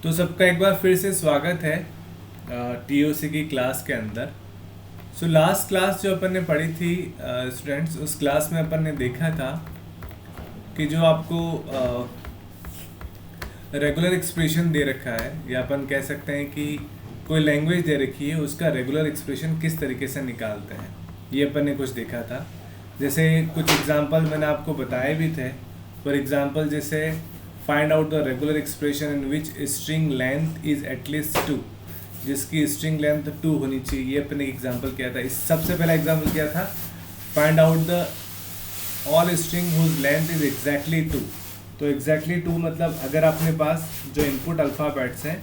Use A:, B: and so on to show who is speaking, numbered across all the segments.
A: तो सबका एक बार फिर से स्वागत है टीओसी की क्लास के अंदर। सो लास्ट क्लास जो अपन ने पढ़ी थी स्टूडेंट्स, उस क्लास में अपन ने देखा था कि जो आपको रेगुलर एक्सप्रेशन दे रखा है, या अपन कह सकते हैं कि कोई लैंग्वेज दे रखी है, उसका रेगुलर एक्सप्रेशन किस तरीके से निकालते हैं, ये अपन ने कुछ देखा था। जैसे कुछ एग्जांपल मैंने आपको बताए भी थे। फॉर एग्जांपल जैसे find out the regular expression in which string length is at least 2, जिसकी स्ट्रिंग लेंथ 2 होनी चाहिए, ये अपने एग्जांपल किया था। इस सबसे पहला एग्जांपल क्या था, find out the all string whose length is exactly 2। तो एग्जैक्टली 2 मतलब अगर अपने पास जो इनपुट अल्फ़ाबेट्स हैं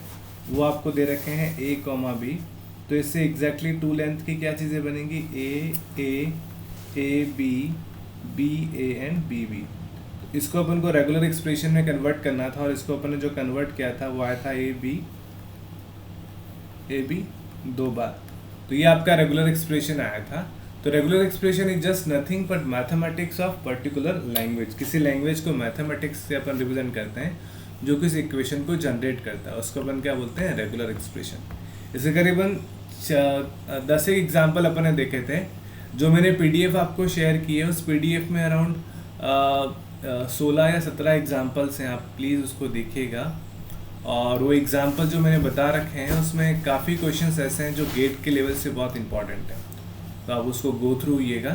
A: वो आपको दे रखे हैं a, b, तो इससे एग्जैक्टली 2 लेंथ की क्या चीज़ें बनेंगी, a b b a and b b। इसको अपन को रेगुलर एक्सप्रेशन में कन्वर्ट करना था, और इसको अपन ने जो कन्वर्ट किया था वो आया था ए बी 2 बार। तो ये आपका रेगुलर एक्सप्रेशन आया था। तो regular expression is just nothing but mathematics of particular language. किसी लैंग्वेज को मैथमेटिक्स से अपन रिप्रेजेंट करते हैं जो किसी इक्वेशन को जनरेट करता है, उसको अपन क्या बोलते हैं, रेगुलर एक्सप्रेशन। इसके करीबन 10 एग्जाम्पल अपन ने देखे थे। जो मैंने पीडीएफ आपको शेयर की है, उस पीडीएफ में अराउंड 16 या 17 एग्जाम्पल्स हैं, आप प्लीज़ उसको देखिएगा। और वो एग्जाम्पल जो मैंने बता रखे हैं उसमें काफ़ी क्वेश्चंस ऐसे हैं जो गेट के लेवल से बहुत इंपॉर्टेंट है, तो आप उसको गो थ्रू कीजिएगा।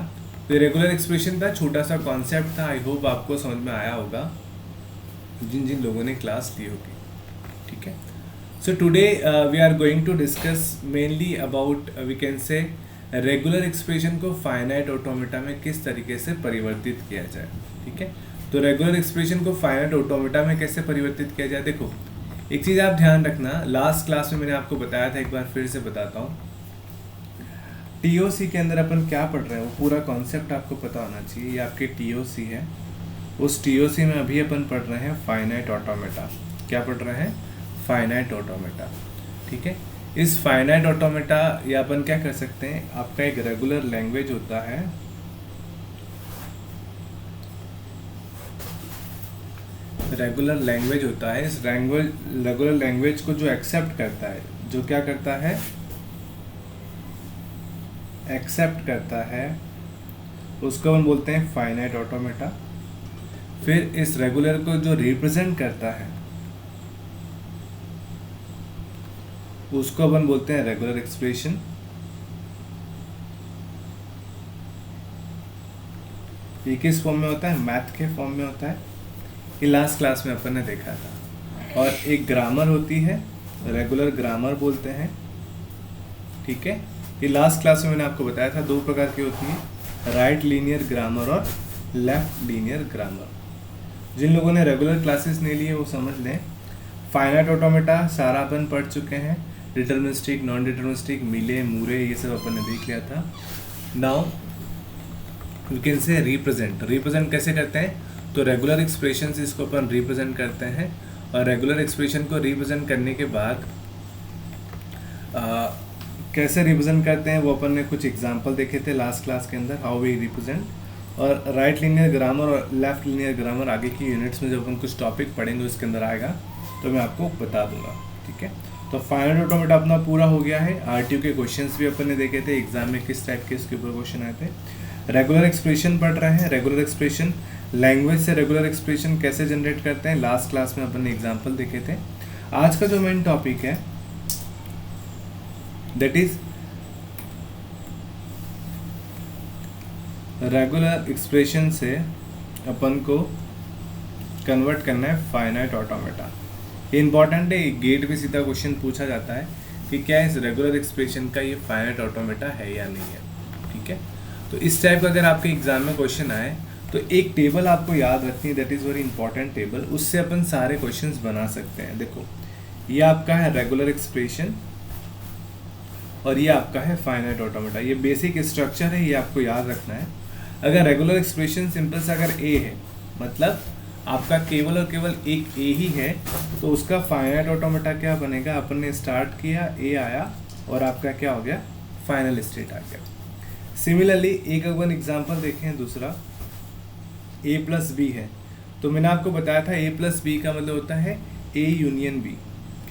A: तो रेगुलर एक्सप्रेशन था, छोटा सा कॉन्सेप्ट था। आई होप आपको समझ में आया होगा जिन जिन लोगों ने क्लास ली होगी, ठीक है। So today we are going to discuss mainly about we can say regular expression को फाइनाइट ऑटोमेटा में किस तरीके से परिवर्तित किया जाए, ठीक है। तो रेगुलर एक्सप्रेशन को फाइनाइट ऑटोमेटा में कैसे परिवर्तित किया जाए, देखो एक चीज़ आप ध्यान रखना, लास्ट क्लास में मैंने आपको बताया था, एक बार फिर से बताता हूँ। टीओसी के अंदर अपन क्या पढ़ रहे हैं वो पूरा कॉन्सेप्ट आपको पता होना चाहिए। ये आपके टीओसी है, उस टीओसी में अभी अपन पढ़ रहे हैं फाइनाइट ऑटोमेटा। क्या पढ़ रहे हैं, फाइनाइट ऑटोमेटा, ठीक है। इस फाइनाइट ऑटोमेटा या अपन क्या कर सकते हैं, आपका एक रेगुलर लैंग्वेज होता है, रेगुलर लैंग्वेज होता है। इस रेगुलर लैंग्वेज को जो एक्सेप्ट करता है, जो क्या करता है, एक्सेप्ट करता है, उसको हम बोलते हैं फाइनाइट ऑटोमेटा। फिर इस रेगुलर को जो रिप्रेजेंट करता है उसको अपन बोलते हैं रेगुलर एक्सप्रेशन। ये किस फॉर्म में होता है, मैथ के फॉर्म में होता है। ये लास्ट क्लास में अपन ने देखा था। और एक ग्रामर होती है, रेगुलर ग्रामर बोलते हैं, ठीक है। ये लास्ट क्लास में मैंने आपको बताया था 2 प्रकार की होती है, राइट लीनियर ग्रामर और लेफ्ट लीनियर ग्रामर। जिन लोगों ने रेगुलर क्लासेस नहीं लिए वो समझ लें। फाइनाइट ऑटोमेटा सारा अपन पढ़ चुके हैं, डिटर्मिनिस्टिक, नॉन डिटर्मिनिस्टिक, मिले, मूरे, ये सब अपन ने देख लिया था। Now we can say represent कैसे करते हैं, तो रेगुलर एक्सप्रेशन से इसको अपन रिप्रेजेंट करते हैं। और रेगुलर एक्सप्रेशन को रिप्रेजेंट करने के बाद कैसे रिप्रेजेंट करते हैं वो अपन ने कुछ एग्जांपल देखे थे लास्ट क्लास के अंदर, हाउ वी रिप्रेजेंट। और राइट लीनियर ग्रामर और लेफ्ट लीनियर ग्रामर आगे की यूनिट्स में जब अपन कुछ टॉपिक पढ़ेंगे उसके अंदर आएगा तो मैं आपको बता दूंगा, ठीक है। तो फाइनाइट ऑटोमेटा अपना पूरा हो गया है। आरटीयू के क्वेश्चंस भी अपन ने देखे थे, एग्जाम में किस टाइप के इसके ऊपर क्वेश्चन आए थे। रेगुलर एक्सप्रेशन पढ़ रहे हैं, रेगुलर एक्सप्रेशन लैंग्वेज से रेगुलर एक्सप्रेशन कैसे जनरेट करते हैं, लास्ट क्लास में अपन ने एग्जाम्पल देखे थे। आज का जो मेन टॉपिक है दैट इज रेगुलर एक्सप्रेशन से अपन को कन्वर्ट करना है फाइनाइट ऑटोमेटा। ये इंपॉर्टेंट है, गेट में सीधा क्वेश्चन पूछा जाता है कि क्या इस रेगुलर एक्सप्रेशन का ये फाइनाइट ऑटोमेटा है या नहीं है, ठीक है। तो इस टाइप का अगर आपके एग्जाम में क्वेश्चन आए तो एक टेबल आपको याद रखनी है, that is very important table, उससे अपन सारे क्वेश्चंस बना सकते हैं। देखो ये आपका है रेगुलर एक्सप्रेशन और ये आपका है फाइनाइट ऑटोमेटा। ये बेसिक स्ट्रक्चर है, ये आपको याद रखना है। अगर रेगुलर एक्सप्रेशन सिंपल सा अगर ए है, मतलब आपका केवल और केवल एक ए ही है, तो उसका फाइनाइट ऑटोमेटा क्या बनेगा, अपन ने स्टार्ट किया, ए आया और आपका क्या हो गया, फाइनल स्टेट आ गया। सिमिलरली एक अगर एग्जांपल देखें, दूसरा ए प्लस बी है, तो मैंने आपको बताया था ए प्लस बी का मतलब होता है ए यूनियन बी।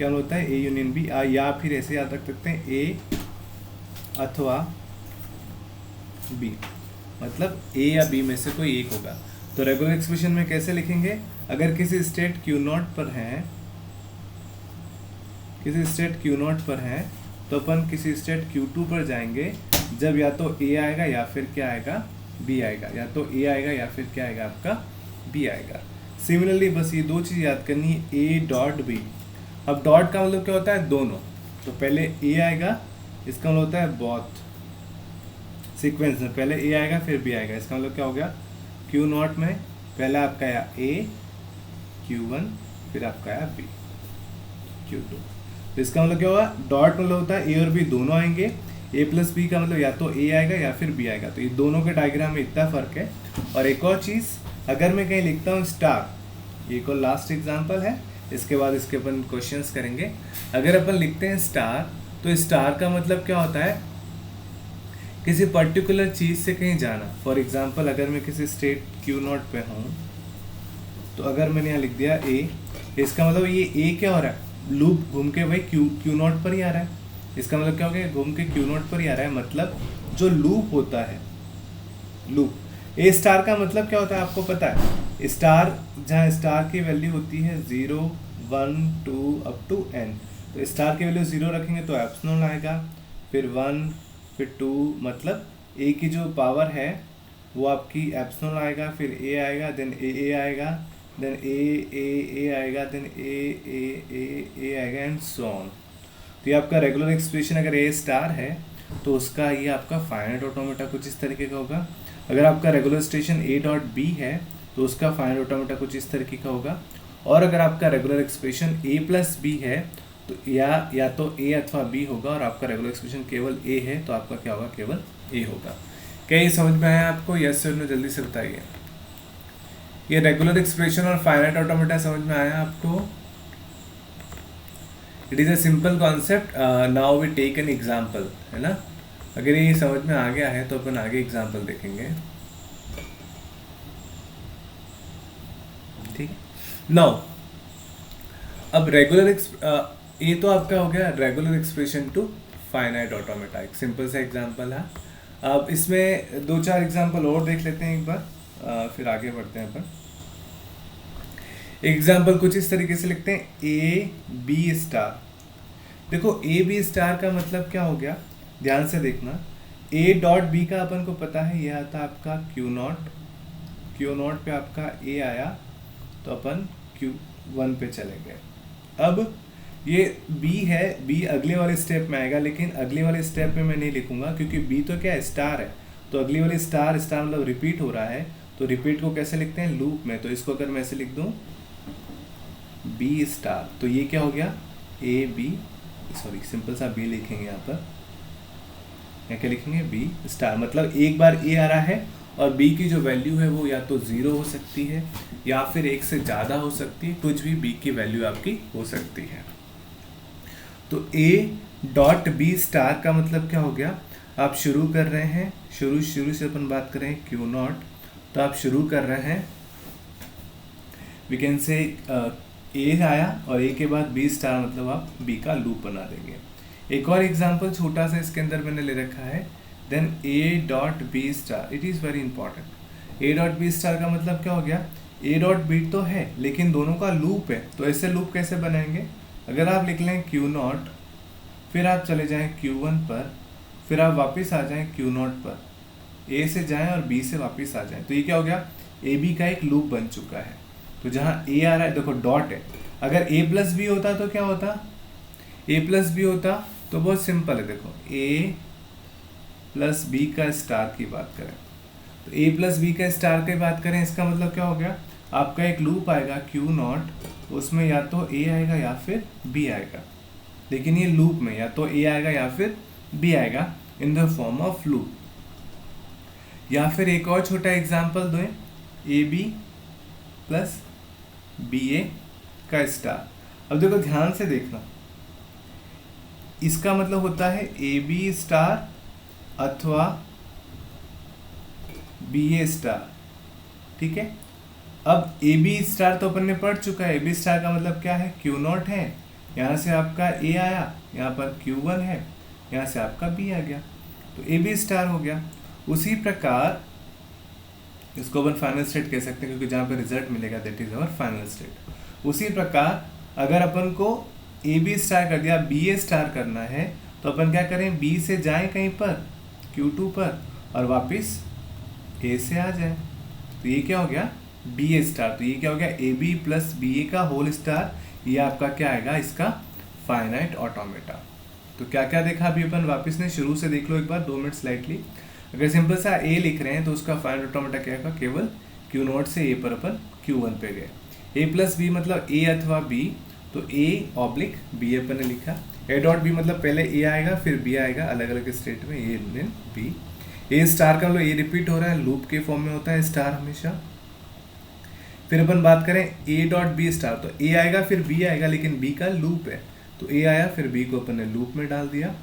A: क्या होता है, ए यूनियन बी, या फिर ऐसे याद रख सकते हैं ए अथवा बी, मतलब ए या बी में से कोई एक होगा। तो रेगुलर एक्सप्रेशन में कैसे लिखेंगे, अगर किसी स्टेट Q0 पर है, किसी स्टेट Q0 पर है, तो अपन किसी स्टेट Q2 पर जाएंगे जब या तो ए आएगा या फिर क्या आएगा, बी आएगा, या तो ए आएगा या फिर क्या आएगा आपका, बी आएगा। सिमिलरली बस ये दो चीज़ याद करनी है, ए डॉट बी। अब डॉट का मतलब क्या होता है, दोनों, तो पहले ए आएगा, इसका मतलब होता है बोथ, सीक्वेंस में पहले ए आएगा फिर बी आएगा। इसका मतलब क्या हो गया, Q0 में पहला आपका आया ए Q1, फिर आपका आया बी Q2। तो इसका मतलब क्या होगा, डॉट मतलब होता है ए और बी दोनों आएंगे, ए प्लस बी का मतलब या तो ए आएगा या फिर बी आएगा। तो ये दोनों के डायग्राम में इतना फर्क है। और एक और चीज़, अगर मैं कहीं लिखता हूँ स्टार, ये को लास्ट एग्जांपल है, इसके बाद इसके अपन क्वेश्चंस करेंगे। अगर अपन लिखते हैं स्टार, तो स्टार का मतलब क्या होता है, किसी पर्टिकुलर चीज़ से कहीं जाना। फॉर एग्जांपल अगर मैं किसी स्टेट Q0 पे हूँ, तो अगर मैंने यहाँ लिख दिया ए, इसका मतलब ये ए क्या हो रहा है, लूप घूम के भाई Q0 पर ही आ रहा है। इसका मतलब क्या हो गया, घूम के Q0 पर ही आ रहा है, मतलब जो लूप होता है, लूप। ए स्टार का मतलब क्या होता है आपको पता है, स्टार जहाँ स्टार की वैल्यू होती है 0 1 2 अप टू n, तो स्टार की वैल्यू 0 रखेंगे तो एप्सिलॉन आएगा, फिर 1 फिर 2, मतलब ए की जो पावर है वो आपकी एप्सिलॉन आएगा, फिर ए आएगा, देन ए आएगा, देन ए आएगा, देन ए आएगा एंड सो ऑन। तो ये आपका रेगुलर एक्सप्रेशन अगर ए स्टार है तो उसका ये आपका फाइनाइट ऑटोमेटा कुछ इस तरीके का होगा। अगर आपका regular station A dot B है तो उसका फाइनाइट ऑटोमेटा कुछ इस तरीके का होगा। और अगर आपका regular expression a plus B है तो या तो ए अथवा बी होगा, और आपका रेगुलर एक्सप्रेशन केवल ए है तो आपका क्या होगा, केवल ए होगा। क्या ये समझ में आया आपको, यस सर, जल्दी से बताइए। ये रेगुलर एक्सप्रेशन और फाइनाइट ऑटोमेटा समझ में आया आपको? It is a simple concept. Now we take an example, है ना। अगर ये समझ में आ गया है तो अपन आगे एग्जाम्पल देखेंगे, ठीक। नाउ अब ये तो आपका हो गया regular expression to finite automata, एक सिंपल सा एग्जाम्पल है। अब इसमें 2-4 एग्जाम्पल और देख लेते हैं एक बार, फिर आगे बढ़ते हैं अपन। एग्जाम्पल कुछ इस तरीके से लिखते हैं, ए बी स्टार। देखो ए बी स्टार का मतलब क्या हो गया, ध्यान से देखना। ए डॉट बी का अपन को पता है, यह आता आपका Q0 पे आपका ए आया तो अपन Q1 पे चले गए। अब ये बी है, बी अगले वाले स्टेप में आएगा, लेकिन अगले वाले स्टेप में मैं नहीं लिखूंगा क्योंकि बी तो क्या है, स्टार है। तो अगली वाली स्टार मतलब रिपीट हो रहा है, तो रिपीट को कैसे लिखते हैं, लूप में। तो इसको अगर मैं ऐसे लिख दूं बी स्टार, तो ये क्या हो गया, ए बी, सॉरी सिंपल सा बी लिखेंगे यहाँ पर, या क्या लिखेंगे, बी स्टार। मतलब एक बार ए आ रहा है और बी की जो वैल्यू है वो या तो 0 हो सकती है या फिर 1 से ज़्यादा हो सकती है, कुछ भी बी की वैल्यू आपकी हो सकती है। तो ए डॉट बी स्टार का मतलब क्या हो गया, आप शुरू कर रहे हैं, शुरू से अपन बात करें Q0, तो आप शुरू कर रहे हैं, वी कैन से ए आया और ए के बाद बी स्टार, मतलब आप बी का लूप बना देंगे। एक और एग्जांपल छोटा सा इसके अंदर मैंने ले रखा है, then A dot B star, it is very important. A dot B star का मतलब क्या हो गया, ए डॉट बी तो है लेकिन दोनों का लूप है, तो ऐसे लूप कैसे बनाएंगे, अगर आप लिख लें Q0, फिर आप चले जाएं Q1 पर, फिर आप वापस आ जाएं Q0 पर, ए से जाएं और बी से वापस आ जाएं, तो ये क्या हो गया, ए बी का एक लूप बन चुका है। तो जहाँ ए आ रहा है, देखो डॉट है, अगर ए प्लस बी होता तो क्या होता, ए प्लस बी होता तो बहुत सिंपल है, देखो ए प्लस बी का स्टार की बात करें, तो ए प्लस बी का स्टार की बात करें, इसका मतलब क्या हो गया, आपका एक लूप आएगा Q0, उसमें या तो ए आएगा या फिर बी आएगा, लेकिन ये लूप में या तो ए आएगा या फिर बी आएगा in the form of loop. या फिर एक और छोटा एग्जांपल दें, ए बी प्लस बी ए का स्टार। अब देखो ध्यान से देखना, इसका मतलब होता है ए बी स्टार अथवा बी ए स्टार, ठीक है। अब ए बी स्टार तो अपन ने पढ़ चुका है, ए बी स्टार का मतलब क्या है, Q0 है, यहाँ से आपका ए आया, यहाँ पर Q1 है, यहाँ से आपका B आ गया, तो ए बी स्टार हो गया। उसी प्रकार इसको अपन फाइनल स्टेट कह सकते हैं, क्योंकि जहाँ पे रिजल्ट मिलेगा that is our final state. उसी प्रकार अगर अपन को ए बी स्टार कर दिया, बी ए स्टार करना है, तो अपन क्या करें, बी से जाएं कहीं पर Q2 पर और वापस ए से आ जाए, तो ये क्या हो गया बी ए स्टार। तो ये क्या हो गया ए बी प्लस बी ए का होल स्टार, ये आपका क्या आएगा इसका फाइनाइट ऑटोमेटा। तो क्या क्या देखा अभी अपन, वापस ने शुरू से देख लो एक बार 2 मिनट स्लाइटली। अगर सिंपल सा ए लिख रहे हैं तो उसका फाइनाइट ऑटोमेटा क्या होगा, केवल Q0 से ए पर अपन Q1 पे गए। ए प्लस बी मतलब ए अथवा बी, तो ए ऑब्लिक बी अपन ने लिखा। ए डॉट बी मतलब पहले ए आएगा फिर बी आएगा, अलग अलग स्टेट में A then B. A star का मतलब ए रिपीट हो रहा है, लूप के फॉर्म में होता है स्टार हमेशा। फिर अपन बात करें ए डॉट बी स्टार, तो ए आएगा फिर बी आएगा, लेकिन बी का लूप है, तो ए आया फिर बी को अपन ने लूप में डाल दिया।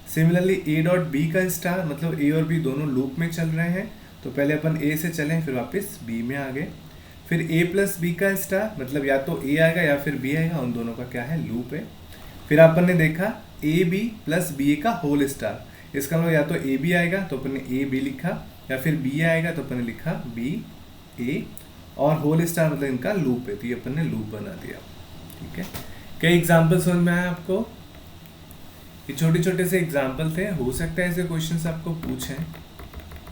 A: सिमिलरली ए डॉट बी का स्टार मतलब ए और बी दोनों लूप में चल रहे हैं, तो पहले अपन ए से चलें फिर वापस बी में आ गए। फिर ए प्लस बी का स्टार मतलब या तो ए आएगा या फिर बी आएगा, उन दोनों का क्या है लूप है। फिर अपन ने देखा ए बी प्लस बी ए का होल स्टार, इसका मतलब या तो ए बी आएगा तो अपन ने ए बी लिखा, या फिर बी आएगा तो अपन ने लिखा बी ए, और होल स्टार मतलब इनका लूप है, तो ये अपन ने लूप बना दिया। ठीक है, कई एग्जाम्पल समझ में आया आपको? ये छोटे छोटे से एग्जाम्पल थे, हो सकता है ऐसे क्वेश्चंस आपको पूछें।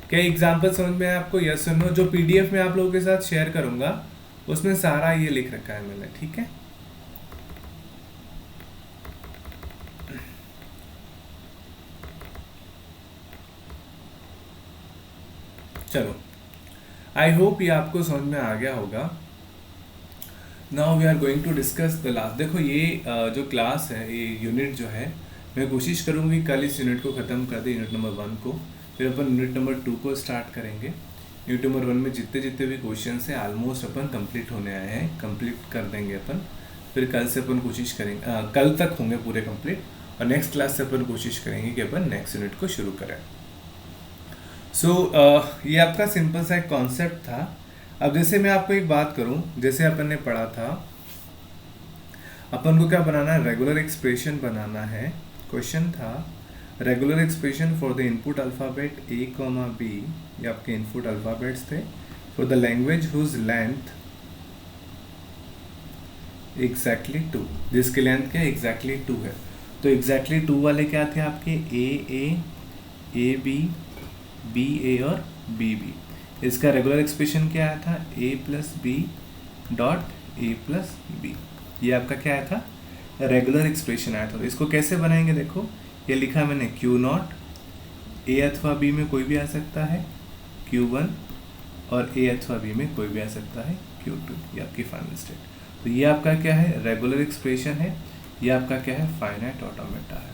A: कई एग्जाम्पल समझ में आया आपको? यस और नो। जो पीडीएफ में आप लोगों के साथ शेयर करूंगा उसमें सारा ये लिख रखा है मैंने। ठीक है, चलो आई होप ये आपको समझ में आ गया होगा। Now we are going to discuss the last. देखो ये जो क्लास है, ये यूनिट जो है, मैं कोशिश करूँगी कल इस यूनिट को ख़त्म कर दे, यूनिट नंबर 1 को। फिर अपन यूनिट नंबर 2 को स्टार्ट करेंगे। यूनिट नंबर 1 में जितने जितने भी क्वेश्चन हैं ऑलमोस्ट अपन कंप्लीट होने आए हैं, कंप्लीट कर देंगे अपन। फिर कल से अपन कोशिश करेंगे, कल तक होंगे पूरे कंप्लीट, और नेक्स्ट क्लास से अपन कोशिश करेंगे कि अपन नेक्स्ट यूनिट को शुरू करें। सो ये आपका सिंपल सा एक कॉन्सेप्ट था। अब जैसे मैं आपको एक बात करूं, जैसे अपन ने पढ़ा था, अपन को क्या बनाना है, रेगुलर एक्सप्रेशन बनाना है। क्वेश्चन था regular expression for the input alphabet A comma B, ये आपके इनपुट अल्फ़ाबेट्स थे, for the language whose length exactly 2, जिसकी लेंथ क्या एग्जैक्टली 2 है। तो एग्जैक्टली 2 वाले क्या थे आपके, ए बी, बी ए और बी बी। इसका रेगुलर एक्सप्रेशन क्या आया था, a plus b dot a plus b. ये आपका क्या आया था, रेगुलर एक्सप्रेशन आया था। तो इसको कैसे बनाएंगे, देखो ये लिखा मैंने Q0, ए अथवा बी में कोई भी आ सकता है Q1, और ए अथवा बी में कोई भी आ सकता है Q2, ये आपकी फाइनल स्टेट। तो ये आपका क्या है, रेगुलर एक्सप्रेशन है, ये आपका क्या है, फाइनाइट ऑटोमेटा है।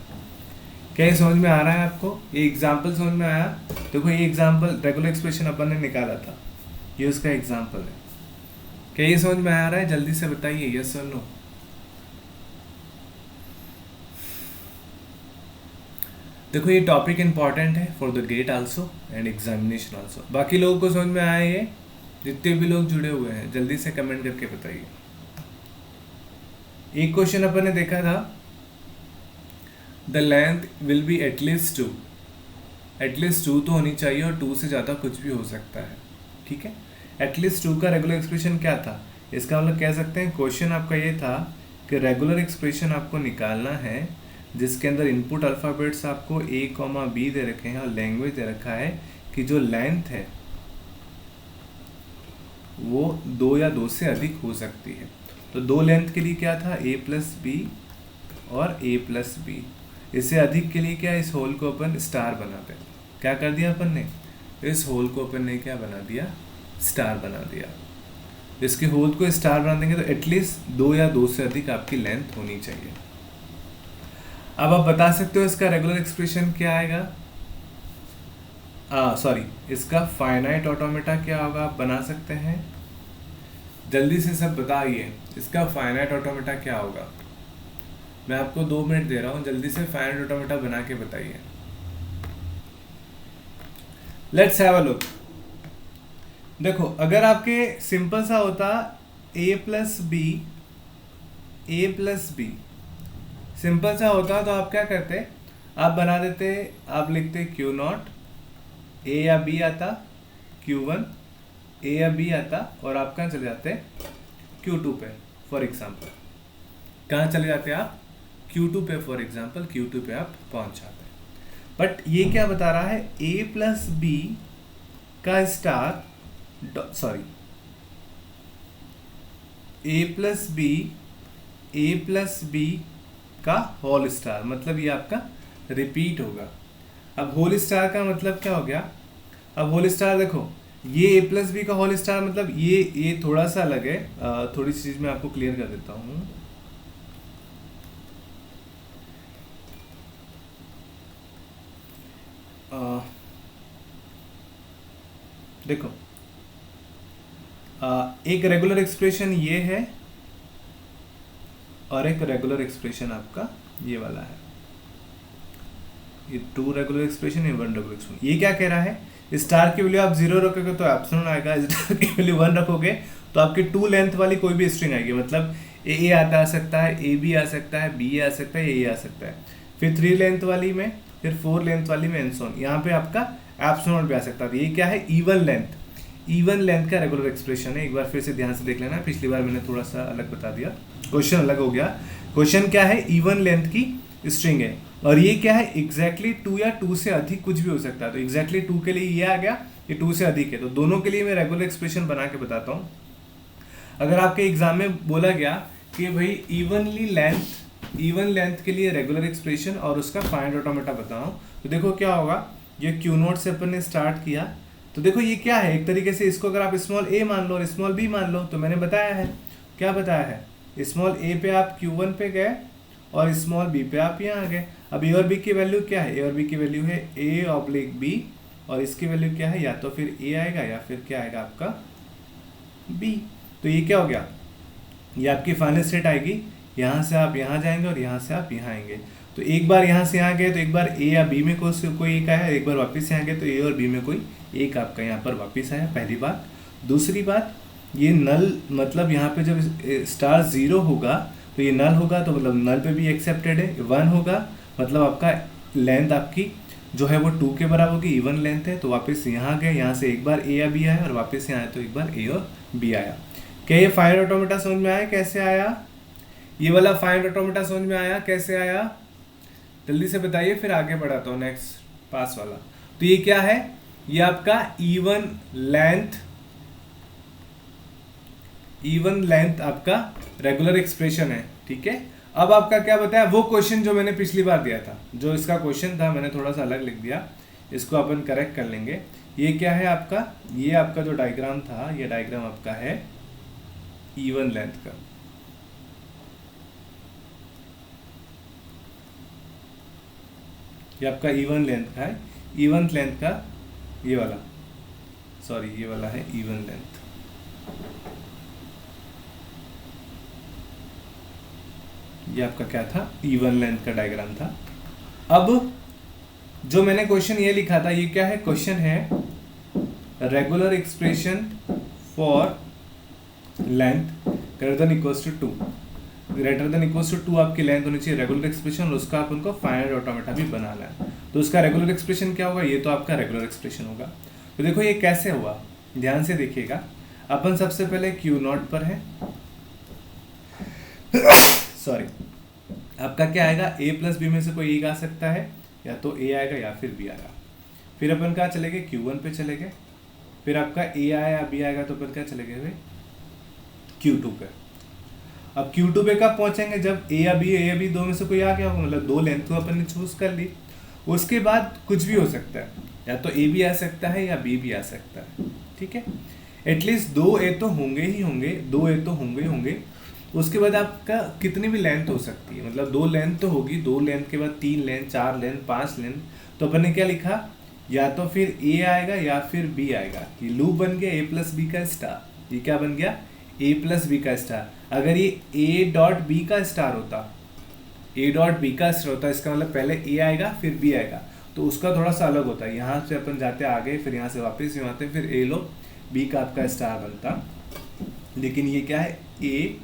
A: क्या ये समझ में आ रहा है आपको? ये एग्जाम्पल समझ में आया? देखो ये एग्जाम्पल रेगुलर एक्सप्रेशन अपन ने निकाला था, ये उसका एग्जाम्पल है। क्या ये समझ में आ रहा है? जल्दी से बताइए यस और नो। देखो ये टॉपिक इंपॉर्टेंट है for the GATE also and examination also. बाकी लोगों को समझ में आया ये? जितने भी लोग जुड़े हुए हैं जल्दी से कमेंट करके बताइए। एक क्वेश्चन अपन ने देखा था, the length will be at least 2, at least 2 तो होनी चाहिए, और 2 से ज़्यादा कुछ भी हो सकता है। ठीक है, एटलीस्ट 2 का रेगुलर एक्सप्रेशन क्या था, इसका मतलब कह सकते हैं क्वेश्चन आपका ये था कि रेगुलर एक्सप्रेशन आपको निकालना है जिसके अंदर इनपुट अल्फ़ाबेट्स आपको ए कॉमा बी दे रखे हैं और लैंग्वेज दे रखा है कि जो लेंथ है वो 2 या 2 से अधिक हो सकती है। तो 2 लेंथ के लिए क्या था, ए प्लस बी और ए प्लस बी। इससे अधिक के लिए क्या, इस होल को अपन स्टार बनाते हैं। क्या कर दिया अपन ने, इस होल को अपन ने क्या बना दिया, स्टार बना दिया। इसके होल को स्टार बना देंगे तो एटलीस्ट 2 या 2 से अधिक आपकी लेंथ होनी चाहिए। अब आप बता सकते हो इसका रेगुलर एक्सप्रेशन क्या आएगा, सॉरी इसका फाइनाइट ऑटोमेटा क्या होगा, आप बना सकते हैं। जल्दी से सब बताइए इसका फाइनाइट ऑटोमेटा क्या होगा। मैं आपको 2 मिनट दे रहा हूँ, जल्दी से फाइनाइट ऑटोमेटा बना के बताइए। Let's have a look. देखो अगर आपके सिंपल सा होता ए प्लस बी सिंपल सा होता तो आप क्या करते, आप बना देते, आप लिखते क्यू नॉट, ए या बी आता, Q1 ए या बी आता, और आप कहाँ चले जाते Q2 पे फॉर एग्जांपल। कहाँ चले जाते आप? Q2 पे फॉर एग्जांपल, Q2 पे आप पहुंच जाते हैं। बट ये क्या बता रहा है, A प्लस बी का स्टार, सॉरी ए प्लस बी का होल स्टार, मतलब ये आपका रिपीट होगा। अब होल स्टार का मतलब क्या हो गया? अब होल स्टार देखो, ये ए प्लस बी का होल स्टार मतलब ये थोड़ा सा अलग है, थोड़ी सी चीज मैं आपको क्लियर कर देता हूँ। देखो, एक रेगुलर एक्सप्रेशन ये है और एक रेगुलर एक्सप्रेशन आपका ये वाला है। ये 2 रेगुलर एक्सप्रेशन, ये 1 रेगुलर एक्सप्रेशन। ये क्या कह रहा है, स्टार की वैल्यू आप 0 रखोगे तो एप्सिलॉन आएगा, स्टार की वैल्यू 1 रखोगे तो आपकी 2 लेंथ वाली कोई भी स्ट्रिंग आएगी, मतलब ए आ सकता है, ए बी आ सकता है, बी आ सकता है, ए आ सकता है, फिर 3 लेंथ वाली में, फिर 4 लेंथ वाली में एंड सो ऑन। यहाँ पे आपका एप्सिलॉन भी आ सकता है। ये क्या है, इवन लेंथ का रेगुलर एक्सप्रेशन है। एक बार फिर से ध्यान से देख लेना, पिछली बार मैंने थोड़ा सा अलग बता दिया, क्वेश्चन अलग हो गया। क्वेश्चन क्या है, इवन लेंथ की स्ट्रिंग है, और ये क्या है, एग्जैक्टली 2 या 2 से अधिक कुछ भी हो सकता है। तो एग्जैक्टली 2 के लिए ये आ गया, ये 2 से अधिक है, तो दोनों के लिए मैं रेगुलर एक्सप्रेशन बना के बताता हूँ। अगर आपके एग्जाम में बोला गया कि भाई इवन लेंथ के लिए रेगुलर एक्सप्रेशन और उसका फाइंड ऑटोमेटा बताओ, तो देखो क्या होगा, ये क्यू नोट से अपन ने स्टार्ट किया, तो देखो ये क्या है, एक तरीके से इसको अगर आप स्मॉल ए मान लो और स्मॉल बी मान लो, तो मैंने बताया है, क्या बताया है, स्मॉल ए पे आप Q1 पे गए और स्मॉल बी पे आप यहाँ आ गए। अब ए और बी की वैल्यू क्या है, ए और बी की वैल्यू है ए ऑब्लिक बी, और इसकी वैल्यू क्या है, या तो फिर ए आएगा या फिर क्या आएगा आपका बी। तो ये क्या हो गया, ये आपकी फाइनल स्टेट आएगी, यहाँ से आप यहाँ जाएंगे और यहाँ से आप यहाँ आएंगे। तो एक बार यहाँ से यहाँ गए तो एक बार ए या बी में कोई एक आया, एक बार वापस यहाँ गए तो ए और बी में कोई एक आपका यहाँ पर वापस आया, पहली बात। दूसरी बात, ये नल, मतलब यहाँ पे जब स्टार 0 होगा तो ये नल होगा, तो मतलब नल पे भी एक्सेप्टेड है। 1 होगा मतलब आपका लेंथ आपकी जो है वो 2 के बराबर होगी, इवन लेंथ है, तो वापस यहाँ गए, यहाँ से एक बार ए या बी आया और वापस यहाँ आया तो एक बार ए और बी आया। क्या ये फाइंड ऑटोमेटा समझ में आया कैसे आया? ये वाला फाइंड ऑटोमेटा समझ में आया कैसे आया? जल्दी से बताइए, फिर आगे बढ़ाता हूँ नेक्स्ट पास वाला। तो ये क्या है, ये आपका इवन लेंथ आपका रेगुलर एक्सप्रेशन है, ठीक है। अब आपका क्या बताया, वो क्वेश्चन जो मैंने पिछली बार दिया था, जो इसका क्वेश्चन था मैंने थोड़ा सा अलग लिख दिया, इसको अपन करेक्ट कर लेंगे। ये क्या है आपका, ये आपका जो डायग्राम था, ये डायग्राम आपका है इवन लेंथ का। ये आपका इवन लेंथ का है, इवन लेंथ का ये वाला, सॉरी ये वाला है इवन लेंथ। ये आपका क्या था, इवन लेंथ का डायग्राम था। अब जो मैंने क्वेश्चन ये लिखा था, ये क्या है, क्वेश्चन है regular expression for length greater than equals to 2, greater than equals to 2 आपकी लेंथ होनी चाहिए रेगुलर एक्सप्रेशन, और उसका अपन को फाइनल ऑटोमेटा भी बनाना है। तो उसका रेगुलर एक्सप्रेशन क्या होगा, ये तो आपका रेगुलर एक्सप्रेशन होगा। तो देखो ये कैसे हुआ, ध्यान से देखिएगा। अपन सबसे पहले क्यू नॉट पर है, सॉरी आपका क्या आएगा, ए प्लस बी में से कोई एक आ सकता है, या तो ए आएगा या फिर बी आएगा। फिर अपन कहाँ चले गए, Q1 पे चले गए, फिर आपका ए आया या बी आएगा तो अपन क्या चले गए भाई Q2 पे। अब Q2 पे कब पहुंचेंगे, जब ए या बी दो में से कोई आ गया होगा, मतलब 2 लेंथ को अपन ने चूज कर ली। उसके बाद कुछ भी हो सकता है, या तो ए भी आ सकता है या बी भी आ सकता है, ठीक है। एटलीस्ट 2 ए तो होंगे ही होंगे, 2 ए तो होंगे ही होंगे। उसके बाद आपका कितनी भी लेंथ हो सकती है, मतलब 2 लेंथ तो होगी, 2 लेंथ के बाद 3 लेंथ, 4 लेंथ, 5 लेंथ। तो अपन ने क्या लिखा, या तो फिर ए आएगा या फिर बी आएगा। ये लूप बन गया ए प्लस बी का स्टार। ये क्या बन गया, ए प्लस बी का स्टार। अगर ये ए डॉट बी का स्टार होता, ए डॉट बी का स्टार होता, इसका मतलब पहले ए आएगा फिर बी आएगा, तो उसका थोड़ा सा अलग होता है। यहाँ से अपन जाते आगे, फिर यहाँ से वापस आते, फिर ए लो बी का आपका स्टार बनता। लेकिन ये क्या है, ए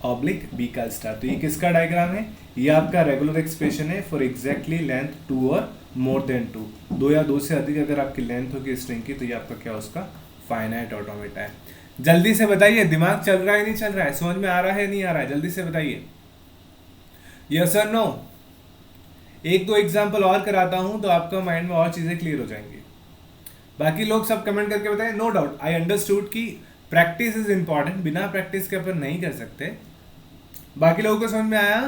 A: ऑब्लिक बी का स्टार। तो ये किसका डायग्राम है? ये आपका रेगुलर एक्सप्रेशन है फॉर एग्जैक्टली लेंथ 2 और मोर देन 2, 2 या 2 से अधिक अगर आपकी लेंथ होगी स्ट्रिंग की, तो ये आपका क्या उसका फाइनाइट ऑटोमेटा है। जल्दी से बताइए, दिमाग चल रहा है नहीं चल रहा है, समझ में आ रहा है नहीं आ रहा है, जल्दी से बताइए, यस और नो। एक दो एग्जाम्पल और कराता हूं तो आपका माइंड में और चीजें क्लियर हो जाएंगी। बाकी लोग सब कमेंट करके बताएं। नो डाउट आई अंडरस्टूड कि प्रैक्टिस इज इंपॉर्टेंट, बिना प्रैक्टिस के अपन नहीं कर सकते। बाकी लोगों को समझ में आया?